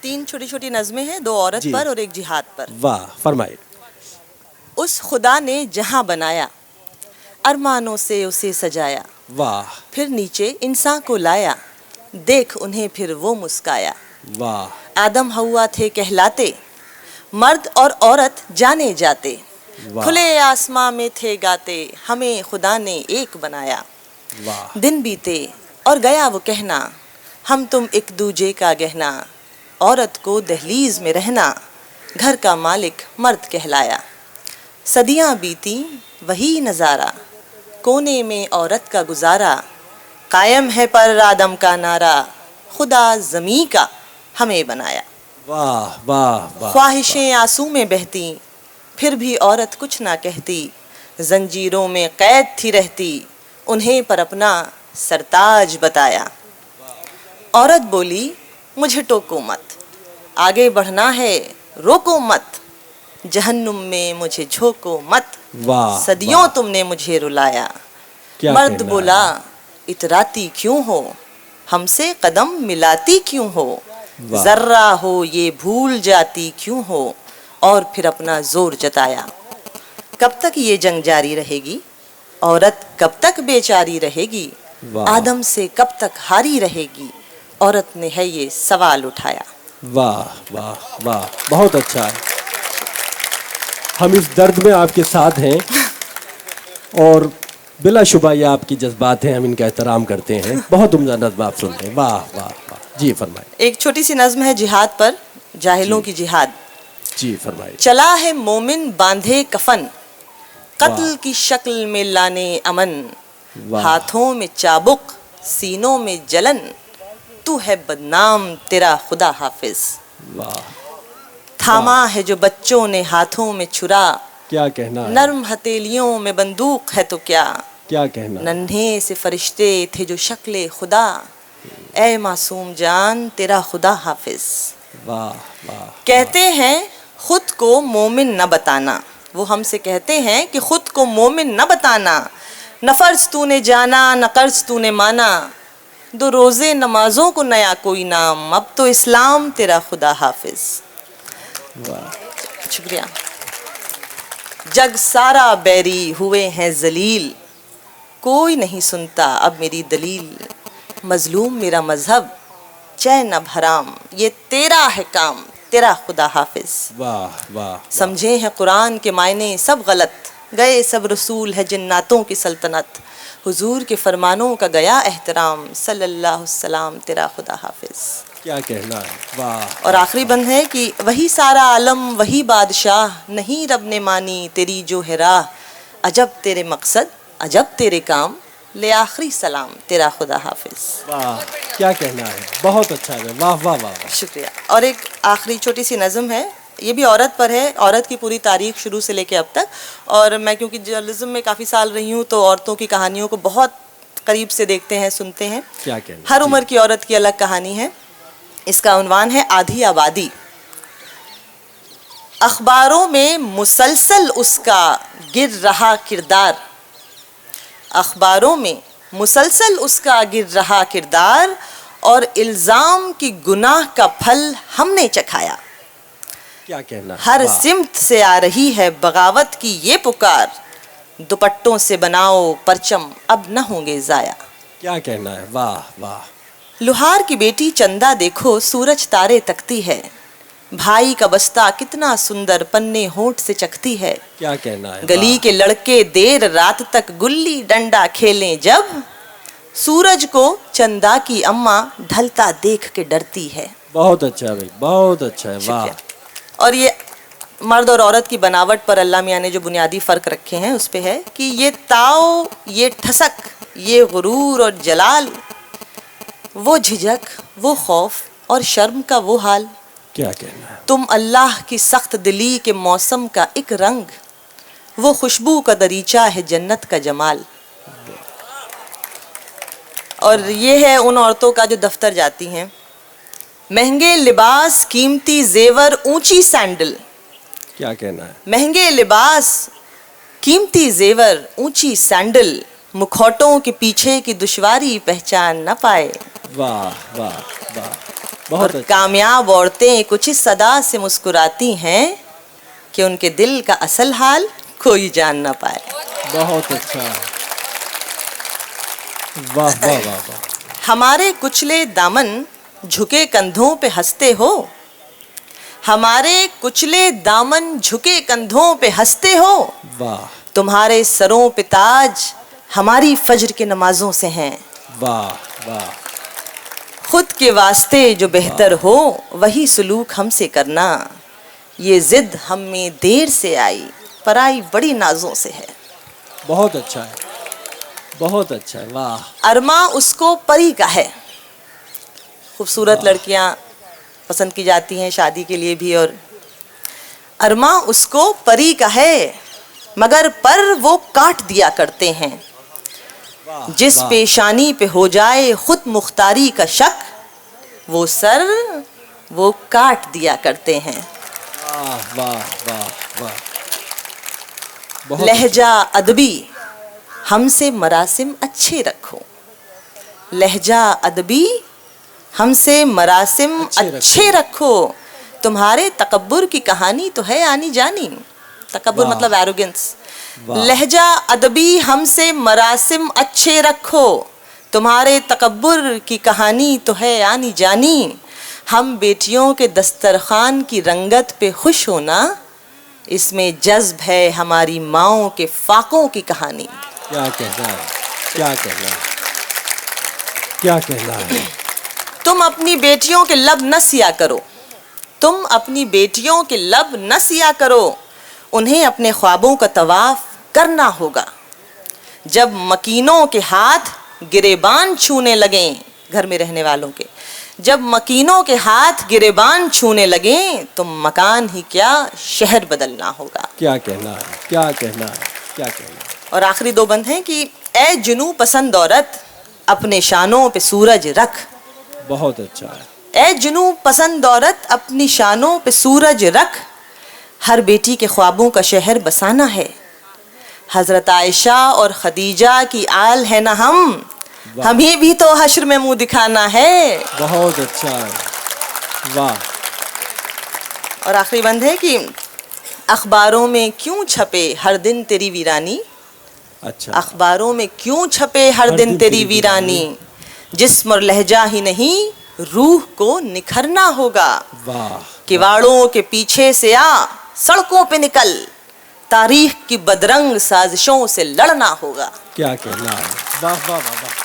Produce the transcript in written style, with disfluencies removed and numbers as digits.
تین چھوٹی چھوٹی نظمیں ہیں، دو عورت جی پر اور ایک جہاد پر. واہ فرمائے. اس خدا نے جہاں بنایا، ارمانوں سے اسے سجایا، واہ پھر نیچے انسان کو لایا، دیکھ انہیں پھر وہ مسکایا. واہ آدم ہوا تھے کہلاتے، مرد اور عورت جانے جاتے، واہ کھلے آسماں میں تھے گاتے، ہمیں خدا نے ایک بنایا. واہ دن بیتے اور گیا وہ کہنا، ہم تم ایک دوجے کا گہنا، عورت کو دہلیز میں رہنا، گھر کا مالک مرد کہلایا. صدیاں بیتی وہی نظارہ، کونے میں عورت کا گزارا، قائم ہے پر آدم کا نعرہ، خدا زمیں کا ہمیں بنایا. واہ واہ واہ. خواہشیں آنسو میں بہتی، پھر بھی عورت کچھ نہ کہتی، زنجیروں میں قید تھی رہتی، انہیں پر اپنا سرتاج بتایا. عورت بولی مجھے ٹوکو مت، آگے بڑھنا ہے روکو مت، جہنم میں مجھے جھونکو مت، واہ صدیوں واہ. تم نے مجھے رلایا. کیا مرد کہنا بولا ہے. اتراتی کیوں ہو، ہم سے قدم ملاتی کیوں ہو، واہ. ذرہ ہو یہ بھول جاتی کیوں ہو، اور پھر اپنا زور جتایا. کب تک یہ جنگ جاری رہے گی، عورت کب تک بیچاری رہے گی، واہ آدم سے کب تک ہاری رہے گی، عورت نے ہے یہ سوال اٹھایا. واہ واہ واہ. بہت اچھا ہے. ہم اس درد میں آپ کے ساتھ ہیں اور بلا شبہ یہ آپ کی جذبات ہیں، ہم ان کا احترام کرتے ہیں. بہت عمدہ نظم آپ سنتے ہیں. واہ واہ واہ. جی فرمائیں. ایک چھوٹی سی نظم ہے جہاد پر، جاہلوں جی کی جہاد. جی فرمائیں. چلا ہے مومن باندھے کفن، واہ قتل کی شکل میں لانے امن، واہ ہاتھوں میں چابک سینوں میں جلن، تو ہے بدنام تیرا خدا حافظ. واہ. تھاما ہے جو بچوں نے ہاتھوں میں چھرا، کیا کہنا ہے. نرم ہتھیلیوں میں بندوق ہے تو کیا، کیا کہنا ہے. ننھے سے فرشتے تھے جو شکل خدا، اے معصوم جان تیرا خدا حافظ. واہ واہ. کہتے ہیں خود کو مومن نہ بتانا، وہ ہم سے کہتے ہیں کہ خود کو مومن نہ بتانا، نہ فرض تو نے جانا نہ قرض تو نے مانا، دو روزے نمازوں کو نیا کوئی نام، اب تو اسلام تیرا خدا حافظ. واہ. شکریہ. جگ سارا بیری ہوئے ہیں ذلیل، کوئی نہیں سنتا اب میری دلیل، مظلوم میرا مذہب چین اب حرام، یہ تیرا ہے کام تیرا خدا حافظ. واہ واہ. سمجھے ہیں قرآن کے معنی سب غلط، گئے سب رسول ہے جناتوں کی سلطنت، حضور کے فرمانوں کا گیا احترام، صلی اللہ السلام تیرا خدا حافظ. کیا کہنا ہے. واہ. اور آخری بند ہے کہ وہی سارا عالم وہی بادشاہ، نہیں رب نے مانی تیری جو ہے راہ، عجب تیرے مقصد عجب تیرے کام، لے آخری سلام تیرا خدا حافظ. واہ. کیا کہنا ہے. بہت اچھا ہے. واہ واہ واہ. شکریہ. اور ایک آخری چھوٹی سی نظم ہے، یہ بھی عورت پر ہے، عورت کی پوری تاریخ شروع سے لے کے اب تک. اور میں کیونکہ جرنلزم میں کافی سال رہی ہوں تو عورتوں کی کہانیوں کو بہت قریب سے دیکھتے ہیں سنتے ہیں. کیا کہنا. ہر عمر کی عورت کی الگ کہانی ہے. اس کا عنوان ہے آدھی آبادی. اخباروں میں مسلسل اس کا گر رہا کردار، اخباروں میں مسلسل اس کا گر رہا کردار، اور الزام کی گناہ کا پھل ہم نے چکھایا. کیا کہنا. ہر سمت سے آ رہی ہے بغاوت کی یہ پکار، دوپٹوں سے بناؤ پرچم اب نہ ہوں گے ضائع. کیا کہنا ہے. واہ واہ. لوہار کی بیٹی چندہ دیکھو سورج تارے تکتی ہے، بھائی کا بستہ کتنا سندر پنے ہونٹ سے چکھتی ہے. کیا کہنا ہے. گلی کے لڑکے دیر رات تک گلی ڈنڈا کھیلیں جب، سورج کو چندہ کی اماں ڈھلتا دیکھ کے ڈرتی ہے. بہت اچھا بھائی. بہت اچھا ہے. واہ. شکریہ. اور یہ مرد اور عورت کی بناوٹ پر اللہ میاں نے جو بنیادی فرق رکھے ہیں اس پہ ہے کہ یہ تاؤ، یہ ٹھسک، یہ غرور اور جلال، وہ جھجک، وہ خوف اور شرم کا وہ حال، کیا کہنا ہے. تم اللہ کی سخت دلی کے موسم کا ایک رنگ، وہ خوشبو کا دریچہ ہے جنت کا جمال. اور یہ ہے ان عورتوں کا جو دفتر جاتی ہیں. مہنگے لباس قیمتی زیور اونچی سینڈل، کیا کہنا ہے. مہنگے لباس قیمتی زیور اونچی سینڈل، مکھوٹوں کے پیچھے کی دشواری پہچان نہ پائے. واہ واہ واہ. بہت اور اچھا کامیاب عورتیں کچھ اس صدا سے مسکراتی ہیں کہ ان کے دل کا اصل حال کوئی جان نہ پائے. بہت اچھا واہ واہ واہ واہ ہمارے کچلے دامن جھکے کندھوں پہ ہنستے ہو, ہمارے کچلے دامن جھکے کندھوں پہ ہنستے ہو, واہ تمہارے سروں پہ تاج ہماری فجر کے نمازوں سے ہیں. واہ واہ خود کے واسطے جو بہتر ہو وہی سلوک ہم سے کرنا, یہ ضد ہم میں دیر سے آئی پر آئی بڑی نازوں سے ہے. بہت اچھا ہے بہت اچھا ہے واہ ارماں اس کو پری کا ہے. خوبصورت لڑکیاں پسند کی جاتی ہیں شادی کے لیے بھی, اور ارماں اس کو پری کا ہے مگر پر وہ کاٹ دیا کرتے ہیں. جس واہ پیشانی پہ ہو جائے خود مختاری کا شک وہ سر وہ کاٹ دیا کرتے ہیں. واہ واہ واہ واہ بہت لہجہ ادبی ہم سے مراسم اچھے رکھو, لہجہ ادبی ہم سے مراسم اچھے رکھو, تمہارے تکبر کی کہانی تو ہے آنی جانی. تکبر واہ مطلب ایروگنس. واہ لہجہ ادبی ہم سے مراسم اچھے رکھو, تمہارے تکبر کی کہانی تو ہے آنی جانی. ہم بیٹیوں کے دسترخوان کی رنگت پہ خوش ہونا, اس میں جذب ہے ہماری ماؤں کے فاقوں کی کہانی. کیا کہنا ہے کیا کہنا ہے کیا کہنا ہے تم اپنی بیٹیوں کے لب نہ سیا کرو, تم اپنی بیٹیوں کے لب نہ سیا کرو, انہیں اپنے خوابوں کا طواف کرنا ہوگا. جب مکینوں کے ہاتھ گریبان چھونے لگیں, گھر میں رہنے والوں کے جب مکینوں کے ہاتھ گریبان چھونے لگیں تو مکان ہی کیا شہر بدلنا ہوگا. کیا کہنا ہے کیا کہنا ہے کیا کہنا ہے اور آخری دو بند ہیں کہ اے جنوں پسند عورت اپنے شانوں پہ سورج رکھ, بہت اچھا ہے اے جنوں پسند عورت اپنی شانوں پہ سورج رکھ, ہر بیٹی کے خوابوں کا شہر بسانا ہے. حضرت عائشہ اور خدیجہ کی آل ہے نا ہم, واہ ہمیں بھی تو حشر میں منہ دکھانا ہے. بہت اچھا ہے واہ اور آخری بند ہے کہ اخباروں میں کیوں چھپے ہر دن تیری ویرانی, اچھا اخباروں میں کیوں چھپے ہر دن تیری ویرانی, جسم اور لہجہ ہی نہیں روح کو نکھرنا ہوگا. واہ کواڑوں کے پیچھے سے آ سڑکوں پہ نکل, تاریخ کی بدرنگ سازشوں سے لڑنا ہوگا. کیا کہنا ہے واہ واہ واہ واہ